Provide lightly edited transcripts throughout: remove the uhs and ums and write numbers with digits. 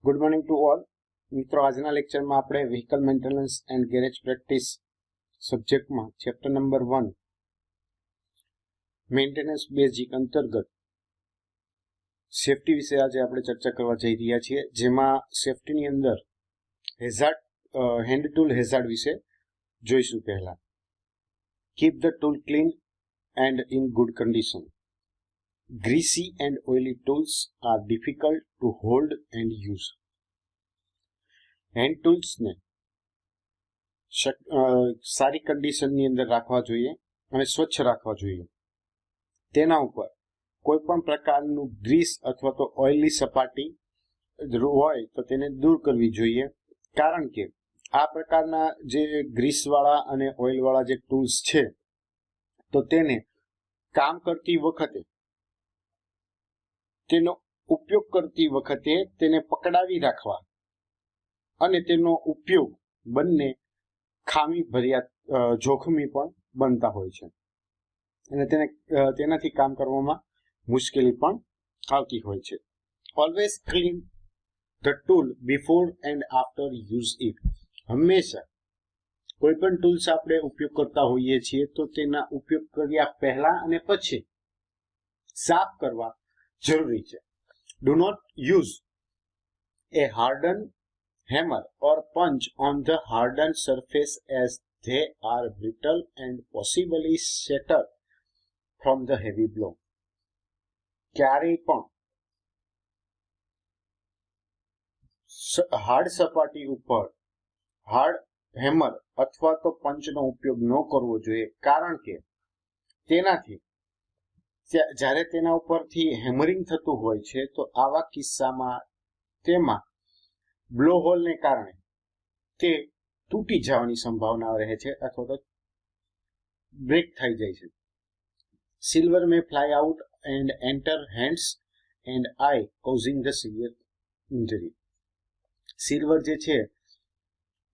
Good morning to all મિત્રો. આજના લેક્ચરમાં આપણે vehicle maintenance and garage practice સબ્જેક્ટમાં ચેપ્ટર નંબર 1 મેન્ટેનન્સ બેઝિક અંતર્ગત સેફટી વિશે આજે આપણે ચર્ચા કરવા જઈ રહ્યા છીએ, જેમાં સેફટીની અંદર હેન્ડ ટૂલ હેઝાર્ડ વિશે જોઈશું. પહેલા, keep the tool clean and in good condition. Greasy and oily tools are difficult to hold and use. Hand ટૂલ્સને સારી કન્ડિશનની અંદર રાખવા જોઈએ અને સ્વચ્છ રાખવા જોઈએ. તેના ઉપર કોઈ પણ પ્રકારનું ગ્રીસ અથવા તો ઓઇલી સપાટી હોય તો તેને દૂર કરવી જોઈએ, કારણ કે આ પ્રકારના જે ગ્રીસવાળા અને ઓઇલવાળા જે ટૂલ્સ છે તો તેને કામ કરતી વખતે, તેનો ઉપયોગ કરતી વખતે તેને પકડાવી રાખવા અને તેનો ઉપયોગ બંને ખામી ભર્યા જોખમી પણ બનતા હોય છે અને તેનાથી કામ કરવામાં મુશ્કેલી પણ આવતી હોય છે. Always clean the tool before and after use it. હંમેશા કોઈ પણ ટૂલ્સ આપણે ઉપયોગ કરતા હોઈએ છીએ તો તેના ઉપયોગ કર્યા પહેલા અને પછી સાફ કરવા જરૂરી છે. Do not use a hardened hammer or punch on the hardened surface, as they are brittle and possibly shatter from the heavy blow. ક્યારેય પણ હાર્ડ સપાટી ઉપર હાર્ડ હેમર અથવા તો પંચનો ઉપયોગ ન કરવો જોઈએ, કારણ કે તેનાથી જ્યારે તેના ઉપરથી હેમરિંગ થતું હોય છે તો આવા કિસ્સામાં તેમાં બ્લો હોલને કારણે તે તૂટી જવાની સંભાવના રહે છે અથવા તો બ્રેક થઈ જાય છે. Silver May fly out and enter hands and I, causing the severe injury. Silver જે છે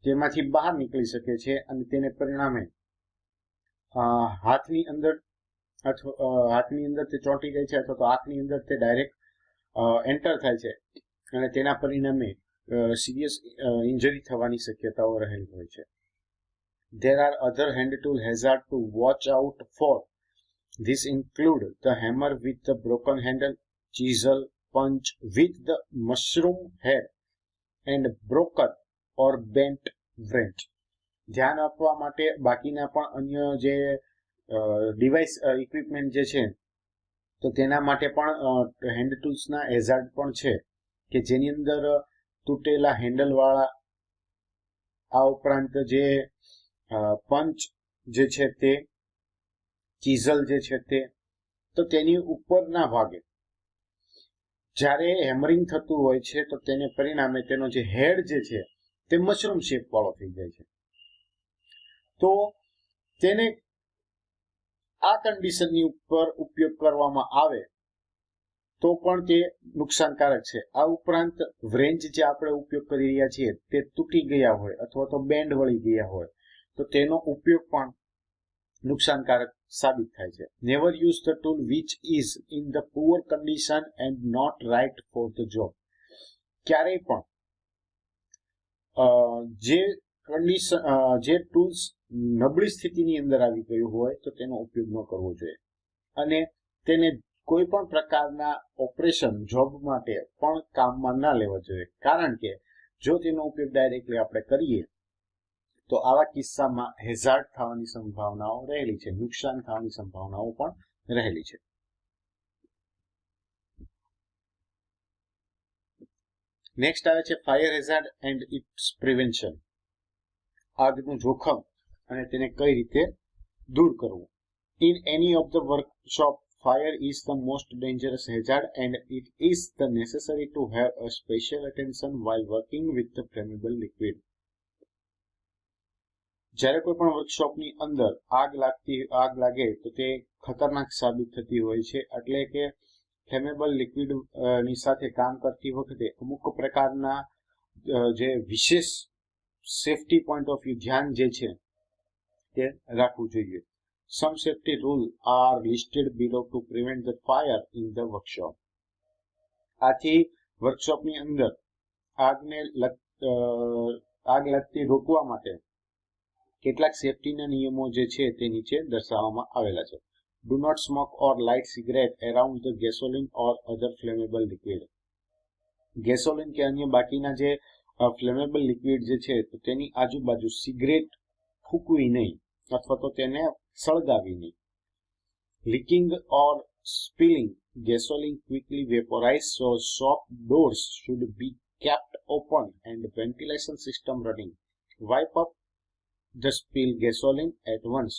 તેમાંથી બહાર નીકળી શકે છે અને તેને પરિણામે હાથની અંદર તે ચોંટી જાય છે અથવા તો આંખની અંદર તે ડાયરેક્ટ એન્ટર થાય છે અને તેના પરિણામે સિરિયસ ઇન્જરી થવાની શક્યતાઓ રહેલી હોય છે. There are other hand tool hazard to watch out for. This include the hammer with the broken handle, chisel, punch with the mushroom head and broken or bent wrench. ધ્યાન આપવા માટે બાકીના પણ અન્ય જે ડિવાઇસ ઇક્વિપમેન્ટ જે છે તો તેના માટે પણ હેન્ડ ટૂલ્સના હેઝાર્ડ પણ છે કે જેની અંદર તૂટેલા હેન્ડલવાળા, આ ઉપરાંત જે પંચ જે છે તે, ચીઝલ જે છે તે, તો તેની ઉપરના ભાગે જ્યારે હેમરિંગ થતું હોય છે તો તેને પરિણામે તેનો જે હેડ જે છે તે મશરૂમ શેપ વાળો થઈ જાય છે. તો તેને આ કન્ડિશનની ઉપર ઉપયોગ કરવામાં આવે તો પણ તે નુકસાનકારક છે. આ ઉપરાંત વ્રેન્ચ જે આપણે ઉપયોગ કરી રહ્યા છીએ તે તૂટી ગયા હોય અથવા તો બેન્ડ વળી ગયા હોય તો તેનો ઉપયોગ પણ નુકસાનકારક સાબિત થાય છે. Never use the tool which is in the poor condition and not right for the job. ક્યારેય પણ જે ટૂલ્સ નબળી સ્થિતિની અંદર આવી ગયું હોય તો તેનો ઉપયોગ ન કરવો જોઈએ અને તેને કોઈ પણ પ્રકારના ઓપરેશન જોબ માટે પણ કામમાં ના લેવા જોઈએ, કારણ કે જો તેનો ઉપયોગ ડાયરેક્ટલી આપણે કરીએ તો આવા કિસ્સામાં હેઝાર્ડ થવાની સંભાવનાઓ રહેલી છે, નુકસાન થવાની સંભાવનાઓ પણ રહેલી છે. નેક્સ્ટ આવે છે fire hazard and its prevention. આગનું જોખમ અને તેને કઈ રીતે દૂર કરવું. In any of the workshop, fire is the most dangerous hazard and it is the necessary to have a special attention while working with the flammable liquid. જ્યારે કોઈ પણ વર્કશોપની અંદર આગ લાગે તો તે ખતરનાક સાબિત થતી હોય છે, એટલે કે ફ્લેમેબલ લિક્વિડ ની સાથે કામ કરતી વખતે અમુક પ્રકારના જે વિશેષ સેફટી પોઈન્ટ ઓફ વ્યૂ ધ્યાન જે છે તે રાખવું જોઈએ. Some safety rules are listed below to prevent the fire in the workshop. આથી વર્કશોપની અંદર આગ લાગતી રોકવા માટે કેટલાક સેફટીના નિયમો જે છે તે નીચે દર્શાવવામાં આવેલા છે. Do not smoke or light cigarette around the gasoline or other flammable liquid. Gasoline કે અન્ય બાકીના જે ફ્લેમેબલ લિક્વિડ જે છે તો તેની આજુબાજુ સિગરેટ ફૂંકવી નહીં અથવા તો તેને સળગાવી નહીં. Leaking or spilling gasoline quickly vaporize, so shop doors should be kept open and ventilation system running. Wipe up the spilled gasoline at once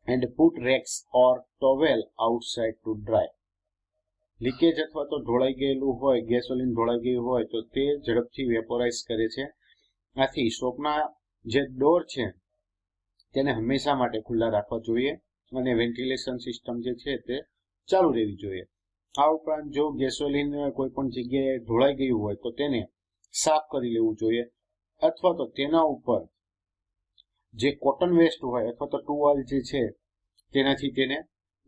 and put rags or towel outside to dry. Leakage અથવા તો ઢોળાઈ ગયેલું હોય, gasoline ઢોળાઈ ગયું હોય તો તે ઝડપથી વેપોરાઇઝ કરે છે. આથી શોપના જે ડોર છે તેને હંમેશા માટે ખુલ્લા રાખવા જોઈએ અને વેન્ટિલેશન સિસ્ટમ જે છે તે ચાલુ રહેવી જોઈએ. આ ઉપરાંત જો ગેસોલિન કોઈ પણ જગ્યાએ ઢોળાઈ ગયું હોય તો તેને સાફ કરી લેવું જોઈએ અથવા તો તેના ઉપર જે કોટન વેસ્ટ હોય અથવા તો ટુવાલ જે છે તેનાથી તેને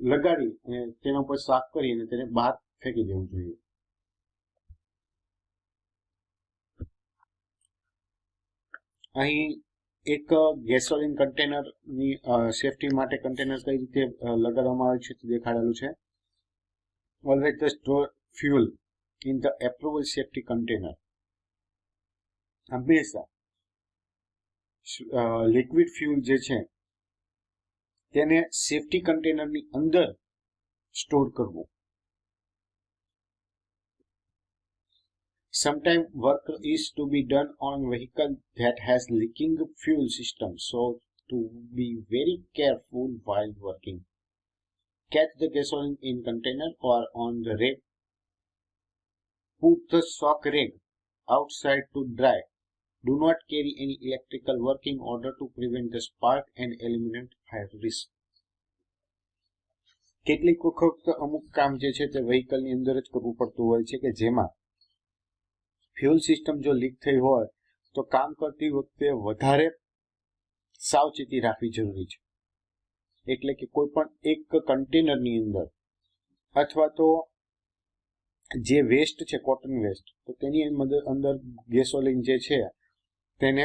લગાડી અને તેના ઉપર સાફ કરી અને તેને બહાર ફેંકી દેવું જોઈએ. અહીં એક ગેસોલિન કન્ટેનરની સેફટી માટે કન્ટેનર કઈ રીતે લગાડવામાં આવે છે તે દેખાડેલું છે. Always the store fuel in the approved safety container. હંમેશા લિક્વિડ ફ્યુલ જે છે તેને સેફટી કન્ટેનરની અંદર સ્ટોર કરવું. Sometimes work is to be done on vehicle that has leaking fuel system, so to be very careful while working. Catch the gasoline in container or on the rag. Put the shock rag outside to dry. Do not carry any electrical work in order to prevent the spark and eliminate fire risk. કેટલીક વખત અમુક કામ જે છે તે વ્હીકલની અંદર જ કરવું પડતું હોય છે કે જેમાં ફ્યુલ સિસ્ટમ જો લીક થઈ હોય તો કામ કરતી વખતે વધારે સાવચેતી રાખવી જરૂરી છે. એટલે કે કોઈ પણ એક કન્ટેનરની અંદર અથવા તો જે વેસ્ટ છે કોટન વેસ્ટ તો તેની અંદર ગેસોલિન જે છે તેને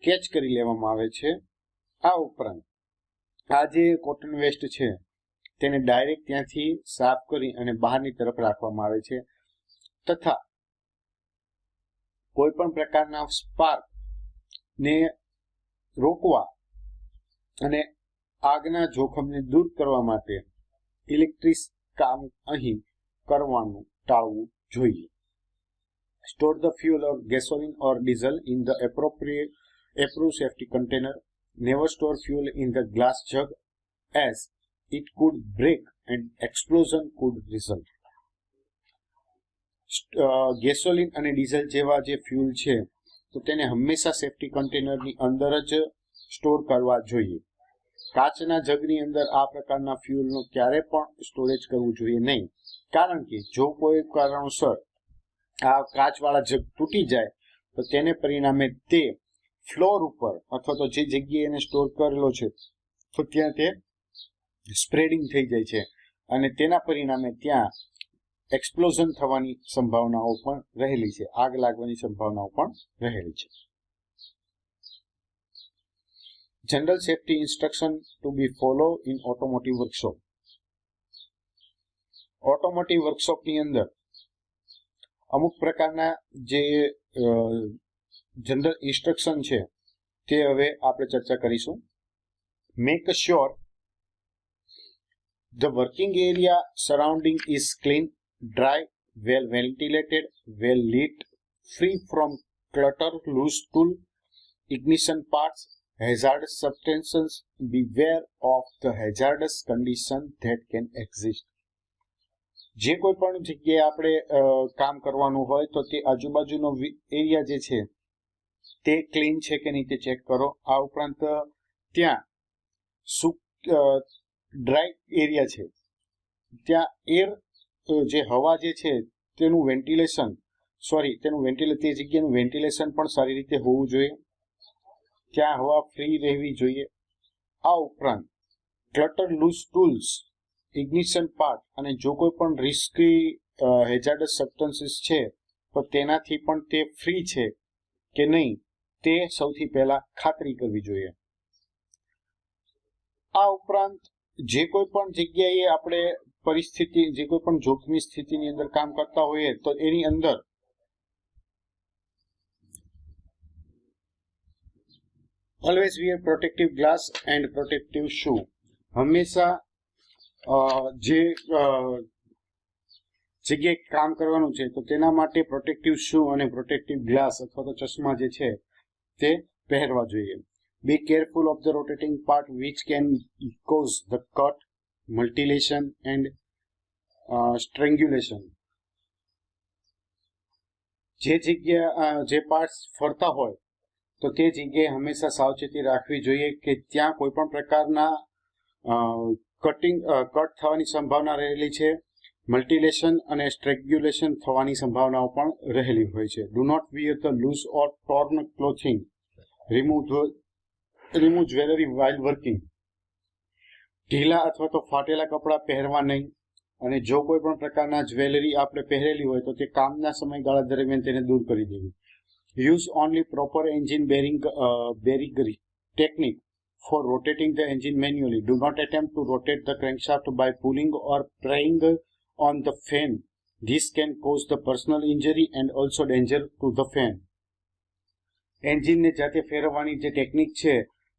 કેચ કરી લેવામાં આવે છે. આ ઉપરાંત આ જે કોટન વેસ્ટ છે તેને ડાયરેક્ટ ત્યાંથી સાફ કરી અને બહારની તરફ રાખવામાં આવે છે તથા કોઈ પણ પ્રકારના સ્પાર્ક ને રોકવા અને આગના જોખમને દૂર કરવા માટે ઇલેક્ટ્રિક કામ અહીં કરવાનું ટાળવું જોઈએ. Store the fuel or gasoline or diesel in the approved safety container. Never store fuel in the glass jug as it could break and explosion could result. Gasoline અને ડીઝલ જેવા જે ફ્યુલ છે તો તેને હંમેશા સેફટી કન્ટેનરની અંદર જ store કરવા જોઈએ. કાચના જગની અંદર આ પ્રકારના ફ્યુલનું ક્યારે પણ સ્ટોરેજ કરવું જોઈએ નહીં, કારણ કે જો કોઈ કારણોસર આ કાચવાળા જગ તૂટી જાય તો તેને પરિણામે તે ફ્લોર ઉપર અથવા તો જે જગ્યાએ એને સ્ટોર કરેલો છે તો ત્યાં તે સ્પ્રેડિંગ થઈ જાય છે અને તેના પરિણામે ત્યાં એક્સપ્લોઝન થવાની સંભાવનાઓ પણ રહેલી છે, આગ લાગવાની સંભાવનાઓ પણ રહેલી છે. General safety instruction to be follow in automotive workshop. Automotive વર્કશોપની અંદર અમુક પ્રકારના જે જનરલ ઇન્સ્ટ્રક્શન છે તે હવે આપણે ચર્ચા કરીશું. Make sure the working area surrounding is clean, dry, well ventilated, well lit, free from clutter, loose tool, ignition parts, hazardous substances. Beware of the hazardous condition that can exist. જે કોઈ પણ જગ્યાએ આપણે કામ કરવાનું હોય તો તે આજુબાજુનો એરિયા જે છે તે ક્લીન છે કે નહીં તે ચેક કરો. આ ઉપરાંત ત્યાં ડ્રાય એરિયા છે ત્યાં એર જે હવા જે છે તેનું વેન્ટિલેશન તે જગ્યાનું વેન્ટિલેશન પણ સારી રીતે હોવું જોઈએ, ત્યાં હવા ફ્રી રહેવી જોઈએ. આ ઉપરાંત clutter, loose tools, ignition part અને જો કોઈ પણ રિસ્કી હેઝાર્ડસ સબસ્ટન્સીસ છે તો તેનાથી પણ તે ફ્રી છે કે નહીં તે સૌથી પહેલા ખાતરી કરવી જોઈએ. આ ઉપરાંત જે કોઈ પણ જગ્યાએ આપણે પરિસ્થિતિ, જે કોઈ પણ જોખમી સ્થિતિની અંદર કામ કરતા હોઈએ તો એની અંદર always wear protective glass and protective shoe. હંમેશા જે જગ્યાએ કામ કરવાનું છે તો તેના માટે પ્રોટેક્ટિવ શૂ અને પ્રોટેક્ટિવ ગ્લાસ અથવા તો ચશ્મા જે છે તે પહેરવા જોઈએ. Be careful of the rotating part which can cause the cut, mutilation and strangulation. જે જગ્યા જે પાર્ટ્સ ફરતા હોય તો તે જગ્યાએ હંમેશા સાવચેતી રાખવી જોઈએ કે ત્યાં કોઈ પણ પ્રકારના કટ થવાની સંભાવના રહેલી છે, મલ્ટિલેશન અને સ્ટ્રેગ્યુલેશન થવાની સંભાવનાઓ પણ રહેલી હોય છે. Do not wear the loose or torn clothing. Remove jewellery while working. ઢીલા અથવા તો ફાટેલા કપડાં પહેરવા નહીં, અને જો કોઈ પણ પ્રકારના જ્વેલરી આપણે પહેરેલી હોય તો તે કામના સમયગાળા દરમિયાન તેને દૂર કરી દેવી. Use only proper engine bearing technique for rotating the engine manually. Do not attempt to rotate the crankshaft by pulling or prying on the fan. This can cause the personal injury and also danger to the fan. એન્જિનને જાતે ફેરવવાની જે technique છે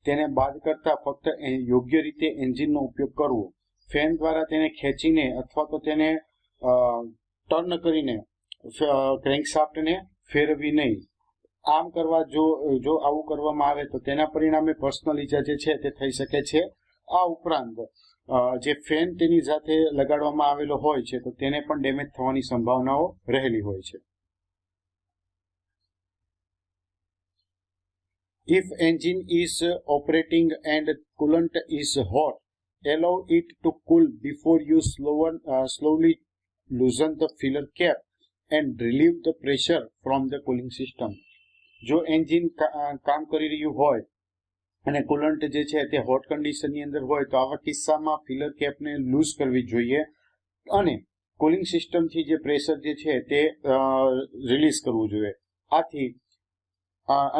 તેને બાદ કરતા ફક્ત યોગ્ય રીતે એન્જિનનો ઉપયોગ કરવો. ફેન દ્વારા તેને ખેંચીને અથવા તો તેને ટર્ન કરીને ક્રેન્કશાફ્ટને ફેરવવી નહીં. આમ કરવા જો આવું કરવામાં આવે તો તેના પરિણામે પર્સનલ ઈજા જે છે તે થઈ શકે છે. આ ઉપરાંત જે ફેન તેની સાથે લગાડવામાં આવેલો હોય છે તો તેને પણ ડેમેજ થવાની સંભાવનાઓ રહેલી હોય છે. If engine is operating and coolant is hot, allow it to cool before you slowly loosen the filler cap and relieve the pressure from the cooling system. જો એન્જિન કામ કરી રહ્યું હોય અને કુલન્ટ જે છે તે હોટ કન્ડિશનની અંદર હોય તો આવા કિસ્સામાં ફિલર કેપને લૂઝ કરવી જોઈએ અને કુલિંગ સિસ્ટમથી જે પ્રેશર જે છે તે રિલીઝ કરવું જોઈએ. આથી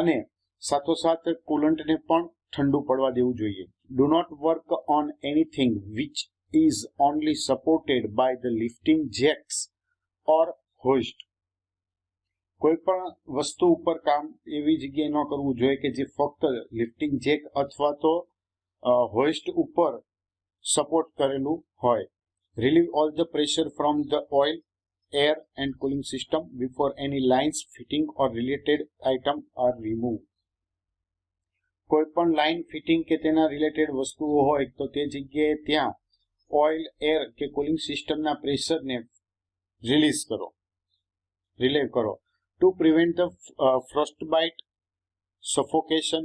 અને સાથોસાથ કુલન્ટને પણ ઠંડુ પડવા દેવું જોઈએ. Do not work on anything which is only supported by the lifting jacks or hoist. કોઈ પણ વસ્તુ ઉપર કામ એવી જગ્યાએ ન કરવું જોઈએ કે જે ફક્ત લિફ્ટિંગ જેક અથવા તો હોઇસ્ટ ઉપર સપોર્ટ કરેલું હોય. Relieve all the pressure from the oil, air and cooling system before any lines, fitting or related item are remove. કોઈ પણ લાઇન, ફિટિંગ કે તેના રિલેટેડ વસ્તુઓ હોય તો તે જગ્યાએ ત્યાં ઓઇલ, એર કે કુલિંગ સિસ્ટમના પ્રેશરને રિલીવ કરો. To prevent the frostbite, suffocation,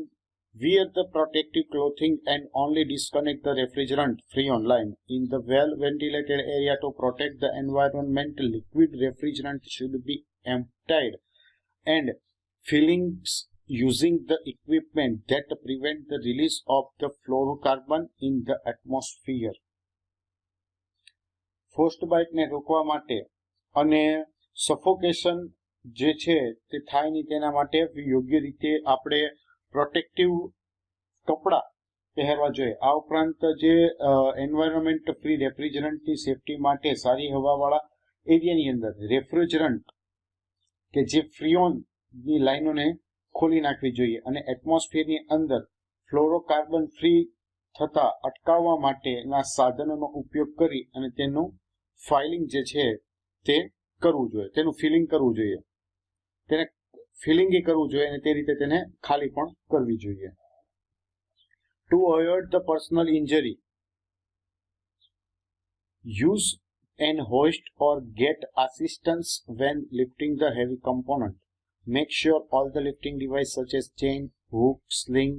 wear the protective clothing and only disconnect the refrigerant freon line in the well-ventilated area to protect the environment. Liquid refrigerant should be emptied and fillings using the equipment that prevent the release of the fluorocarbon in the atmosphere. Frostbite ને રોકવા માટે અને suffocation જે છે તે થાય નહીં તેના માટે યોગ્ય રીતે આપણે પ્રોટેક્ટિવ કપડાં પહેરવા જોઈએ. આ ઉપરાંત જે એન્વાયરમેન્ટ ફ્રી રેફ્રિજરન્ટની સેફટી માટે સારી હવાવાળા એરિયાની અંદર રેફ્રિજરન્ટ કે જે ફ્રીઓનની લાઈનોને ખોલી નાખવી જોઈએ અને એટમોસ્ફિયરની અંદર ફ્લોરોકાર્બન ફ્રી થતા અટકાવવા માટેના સાધનોનો ઉપયોગ કરી અને તેનું ફાઇલિંગ જે છે તે કરવું જોઈએ, તેનું ફિલિંગ કરવું જોઈએ, તેને ફિલિંગ કરવું જોઈએ અને તે રીતે તેને ખાલી પણ કરવી જોઈએ. To avoid the personal injury, use an hoist or get assistance when lifting the heavy component. Make sure all the lifting devices such as chain, hook, sling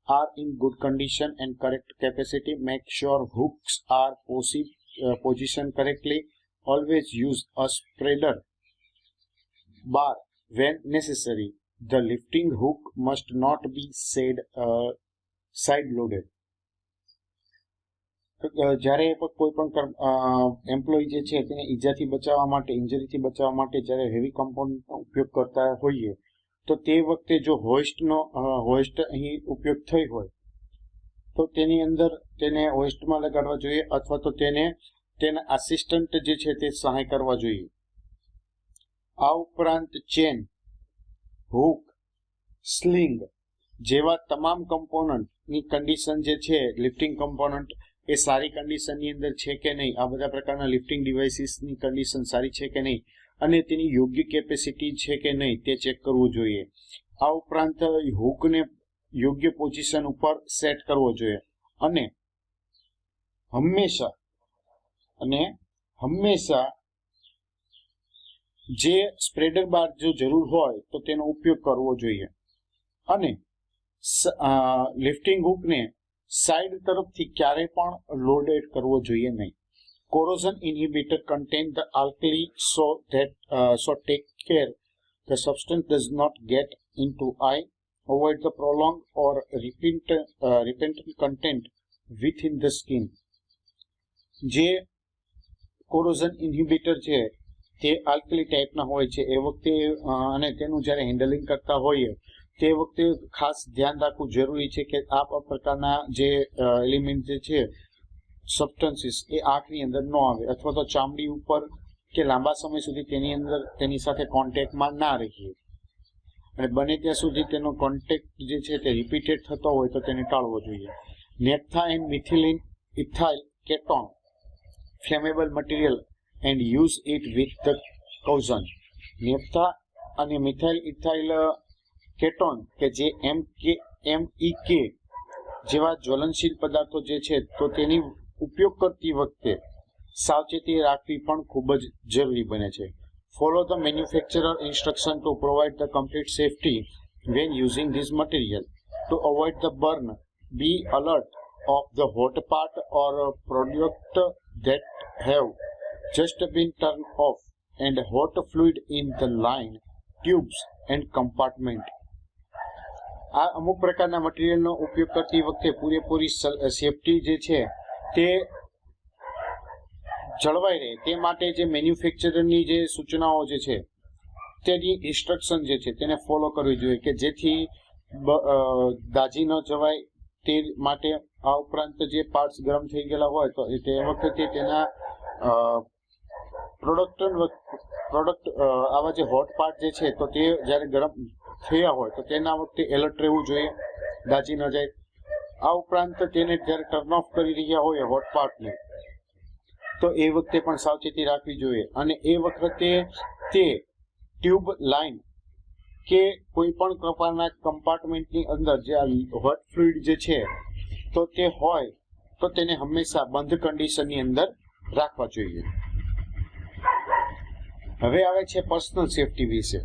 are in good condition and correct capacity. Make sure hooks are positioned correctly. Always use a spreader bar when necessary. The lifting hook must not be side loaded. જ્યારે કોઈ પણ employ જે છે તેને ઈજાથી બચાવવા માટે, ઇન્જરીથી બચાવવા માટે જ્યારે હેવી કમ્પાઉન્ડનો ઉપયોગ કરતા હોઈએ તો તે વખતે જો હોઇસ્ટ અહીં ઉપયોગ થઈ હોય તો તેની અંદર તેને હોઇસ્ટમાં લગાડવા જોઈએ અથવા તો તેના આસિસ્ટન્ટ જે છે તે સહાય કરવા જોઈએ. આ ઉપરાંત ચેન, હુક, સ્લિંગ જેવા તમામ કમ્પોનન્ટની કન્ડિશન જે છે, લિફ્ટિંગ કમ્પોનન્ટ એ સારી કન્ડિશનની અંદર છે કે નહીં, આ બધા પ્રકારના લિફ્ટિંગ ડિવાઇસીસની કન્ડિશન સારી છે કે નહીં અને તેની યોગ્ય કેપેસિટી છે કે નહીં તે ચેક કરવું જોઈએ. આ ઉપરાંત હુકને યોગ્ય પોઝિશન ઉપર સેટ કરવો જોઈએ અને હંમેશા જે સ્પ્રેડર બાર જો જરૂર હોય તો તેનો ઉપયોગ કરવો જોઈએ અને લિફ્ટિંગ હુકને સાઇડ તરફથી ક્યારે પણ લોડેડ કરવો જોઈએ નહીં. Corrosion inhibitor contain the alkali so take care the substance does not get into eye. Avoid the prolonged or repentant content within the skin. જે કોરોઝન ઇન્હિબિટર છે તે આલ્કલી ટાઈપના હોય છે એ વખતે અને તેનું જ્યારે હેન્ડલિંગ કરતા હોઈએ તે વખતે ખાસ ધ્યાન રાખવું જરૂરી છે કે આ પ્રકારના જે એલિમેન્ટ જે છે, સબસ્ટન્સીસ, એ આંખની અંદર ન આવે અથવા તો ચામડી ઉપર કે લાંબા સમય સુધી તેની સાથે કોન્ટેક્ટમાં ના રહીએ અને બને ત્યાં સુધી તેનો કોન્ટેક્ટ જે છે તે રિપીટેડ થતો હોય તો તેને ટાળવો જોઈએ. Naphtha and methylene ethyl ketone flammable material and use it with the caution. Naphtha અને મિથાઇલ ઇથાઇલ કેટોન કે જે MEK જેવા જ્વલનશીલ પદાર્થો જે છે તો તેની ઉપયોગ કરતી વખતે સાવચેતી રાખવી પણ ખૂબ જ જરૂરી બને છે. Follow the manufacturer instruction to provide the complete safety when using this material. To avoid the burn, be alert of the hot part or product that have just been turned off and hot fluid in the line, tubes and compartment. આ અમુક પ્રકારના મટીરિયલનો ઉપયોગ કરતી વખતે પૂરેપૂરી safety જે છે તે જળવાઈ રહે તે માટે જે મેન્યુફેક્ચરરની જે સૂચનાઓ જે છે તેની ઇન્સ્ટ્રક્શન જે છે તેને ફોલો કરવી જોઈએ કે જેથી દાઝી ન જવાય તે માટે. આ ઉપરાંત જે પાર્ટ્સ ગરમ થઈ ગયેલા હોય તો તે વખતે તેના પ્રોડક્ટ આવા જે હોટ પાર્ટ જે છે તો તે જ્યારે ગરમ થયા હોય તો તેના વખતે એલર્ટ રહેવું જોઈએ, દાઝી ન જાય. આ ઉપરાંત તેને જ્યારે ટર્ન ઓફ કરી રહ્યા હોય હોટ પાર્ટને તો એ વખતે પણ સાવચેતી રાખવી જોઈએ અને એ વખતે તે ટ્યુબ, લાઇન કે કોઈ પણ પ્રકારના કમ્પાર્ટમેન્ટની અંદર જે આ હોટ ફ્લુઇડ જે છે તો તે હોય તો તેને હંમેશા બંધ કન્ડિશનની અંદર રાખવા જોઈએ. હવે આવે છે પર્સનલ સેફટી વિશે.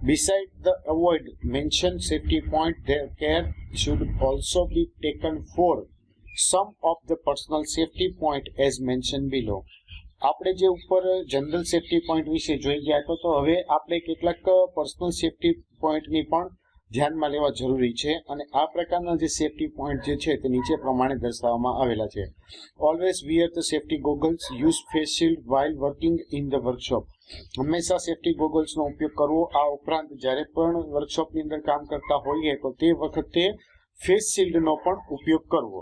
Besides the avoid mentioned safety point, their care should also be taken for some of the personal safety point as mentioned below. આપણે જે ઉપર જનરલ સેફટી પોઈન્ટ વિશે જોઈ ગયા તો હવે આપણે કેટલાક પર્સનલ સેફટી પોઈન્ટની પણ ધ્યાનમાં લેવા જરૂરી છે અને આ પ્રકારના જે સેફટી પોઈન્ટ જે છે તે નીચે પ્રમાણે દર્શાવવામાં આવેલા છે. Always wear the safety goggles, use face shield while working in the workshop. હંમેશા સેફટી ગોગલ્સનો ઉપયોગ કરવો. આ ઉપરાંત જ્યારે પણ વર્કશોપની અંદર કામ કરતા હોઈએ તો તે વખતે ફેસ શિલ્ડનો પણ ઉપયોગ કરવો.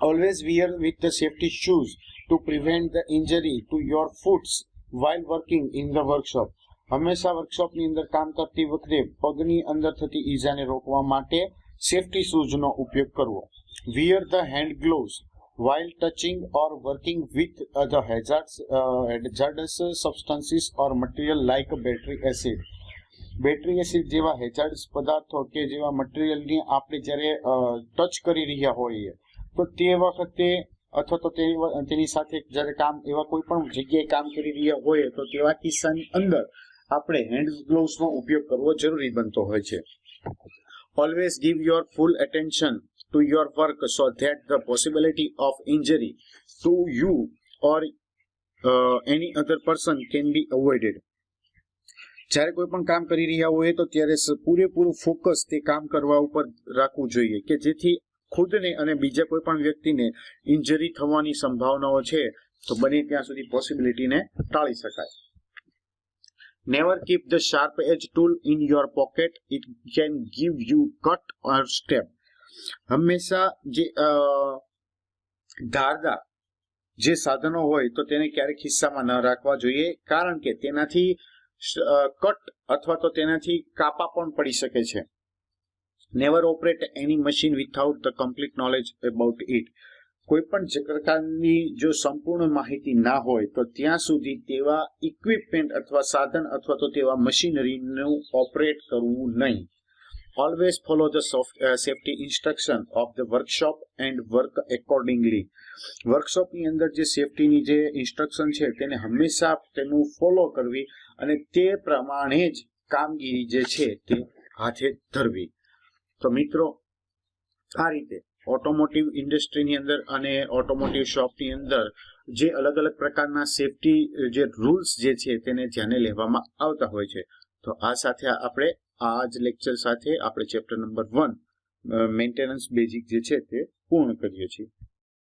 Always wear with the safety shoes to prevent the injury to your foots while working in the workshop. હંમેશા વર્કશોપની અંદર કામ કરતી વખતે પગની અંદર થતી ઈજાને રોકવા માટે સેફટી શૂઝનો ઉપયોગ કરવો. Wear the hand gloves while touching or working with the hazardous substances or material like battery acid. Battery acid જેવા હેઝાર્ડસ પદાર્થો કે જેવા મટીરિયલની આપણે જ્યારે ટચ કરી રહ્યા હોઈએ તો તે વખતે અથવા તો તેની સાથે જ્યારે કામ એવા કોઈ પણ જગ્યાએ કામ કરી રહ્યા હોઈએ તો તેવા કિસ્સાની અંદર આપણે હેન્ડ ગ્લોવ્સનો ઉપયોગ કરવો જરૂરી બનતો હોય છે. Always give your full attention to your work so that the possibility of injury to you or any other person can be avoided. જ્યારે કોઈ પણ કામ કરી રહ્યા હોય તો ત્યારે પૂરેપૂરું ફોકસ તે કામ કરવા ઉપર રાખવું જોઈએ કે જેથી ખુદને અને બીજા કોઈ પણ વ્યક્તિને ઇન્જરી થવાની સંભાવનાઓ છે તો બને ત્યાં સુધી પોસિબિલિટીને ટાળી શકાય. Never keep the sharp edge tool in your pocket, it can give you cut or stab. હંમેશા જે ધારદાર જે સાધનો હોય તો તેને ક્યારેક ખિસ્સામાં ન રાખવા જોઈએ, કારણ કે તેનાથી કટ અથવા તો તેનાથી કાપા પણ પડી શકે છે. Never operate any machine without the complete knowledge about it. કોઈ પણ પ્રકારની જો સંપૂર્ણ માહિતી ના હોય તો ત્યાં સુધી તેવા ઇક્વિપમેન્ટ અથવા સાધન અથવા તો તેવા મશીનરીનું ઓપરેટ કરવું નહીં. Always follow the safety instruction of the workshop and work accordingly. વર્કશોપની અંદર જે સેફ્ટીની જે ઇન્સ્ટ્રક્શન છે તેને હંમેશા તેનું ફોલો કરવી અને તે પ્રમાણે જ કામગીરી જે છે તે હાથે ધરવી. તો મિત્રો, આ રીતે ઓટોમોટિવ ઇન્ડસ્ટ્રીની અંદર અને ઓટોમોટિવ શોપની અંદર જે અલગ અલગ પ્રકારના સેફટી જે રૂલ્સ જે છે તેને ધ્યાને લેવામાં આવતા હોય છે. તો આ સાથે આપણે આ જ લેક્ચર સાથે આપણે ચેપ્ટર નંબર 1 મેન્ટેનન્સ બેઝિક જે છે તે પૂર્ણ કરીએ છીએ.